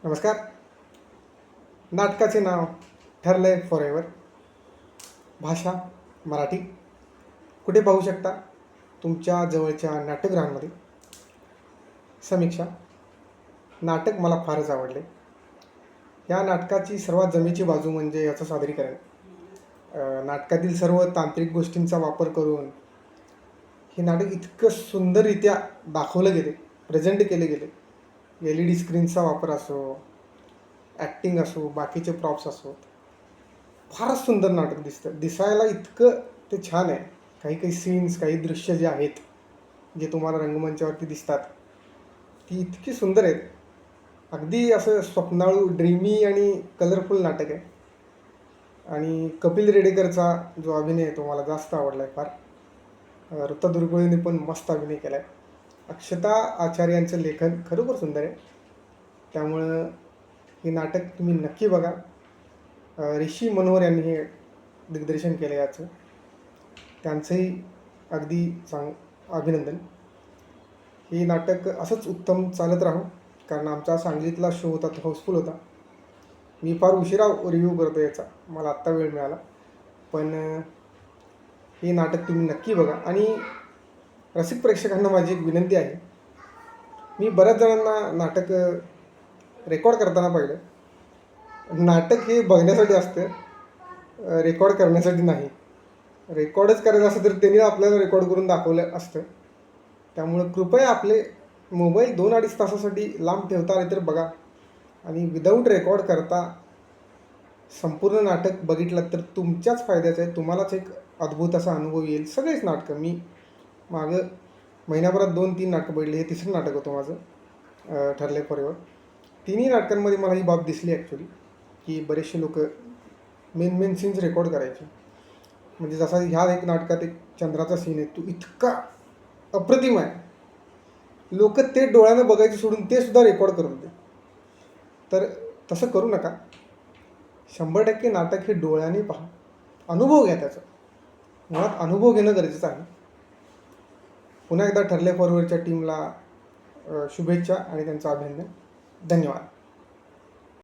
नमस्कार. नाटकाचे नाव ठरलंय फॉरेवर. भाषा मराठी. कुठे पाहू शकता? तुमच्या जवळच्या नाट्यगृहांमध्ये. समीक्षा. नाटक मला फारच आवडले. या नाटकाची सर्वात जमेची बाजू म्हणजे याचं सादरीकरण. नाटकातील सर्व तांत्रिक गोष्टींचा वापर करून हे नाटक इतकं सुंदररित्या दाखवलं गेले, प्रेझेंट केले गेले. LED स्क्रीनचा वापर असो, ॲक्टिंग असो, बाकीचे प्रॉप्स असो, फारच सुंदर नाटक दिसतं. दिसायला इतकं ते छान आहे. काही काही सीन्स, काही दृश्य जे आहेत, जे तुम्हाला रंगमंचावरती दिसतात, ती इतकी सुंदर आहेत. अगदी असं स्वप्नाळू, ड्रीमी आणि कलरफुल नाटक आहे. आणि कपिल रेडेकरचा जो अभिनय आहे तो मला जास्त आवडला आहे फार. ऋता दुर्गुळेने पण मस्त अभिनय केला आहे. अक्षता आचार्यांचं लेखन खरोखर सुंदर आहे. त्यामुळं हे नाटक तुम्ही नक्की बघा. ऋषी मनोहर यांनी हे दिग्दर्शन केलं याचं. त्यांचंही अगदी अभिनंदन. हे नाटक असंच उत्तम चालत राहो, कारण आमचा सांगलीतला शो होता तो हाऊसफुल होता. मी फार उशिरा रिव्ह्यू करतो याचा, मला आत्ता वेळ मिळाला. पण हे नाटक तुम्ही नक्की बघा. आणि रसिक प्रेक्षकांना माझी एक विनंती आहे. मी बऱ्याच जणांना नाटक रेकॉर्ड करताना पाहिलं. नाटक हे बघण्यासाठी असतं, रेकॉर्ड करण्यासाठी नाही. रेकॉर्डच करायचं असतं तर त्यांनी आपल्याला रेकॉर्ड करून दाखवलं असतं. त्यामुळं कृपया आपले मोबाईल 2-2.5 तासासाठी लांब ठेवता आले तर बघा. आणि विदाऊट रेकॉर्ड करता संपूर्ण नाटक बघितलं तर तुमच्याच फायद्याचं आहे. तुम्हालाच एक अद्भुत असा अनुभव येईल. सगळेच नाटकं मी मागं महिन्याभरात 2-3 नाटकं बघितली. हे तिसरं नाटक होतं माझं ठरले फॉरेवर. तिन्ही नाटकांमध्ये मला ही बाब दिसली ॲक्च्युली, की बरेचसे लोक मेन सीन्स रेकॉर्ड करायचे. म्हणजे जसा ह्या एक नाटकात एक चंद्राचा सीन आहे, तो इतका अप्रतिम आहे. लोक ते डोळ्यानं बघायचं सोडून ते सुद्धा रेकॉर्ड करत होते. तर तसं करू नका. 100% नाटक हे डोळ्याने पहा, अनुभव घ्या त्याचा. मुळात अनुभव घेणं गरजेचं आहे. पुन्हा एकदा ठरले फॉरवर्डच्या टीमला शुभेच्छा आणि त्यांचं अभिनंदन. धन्यवाद.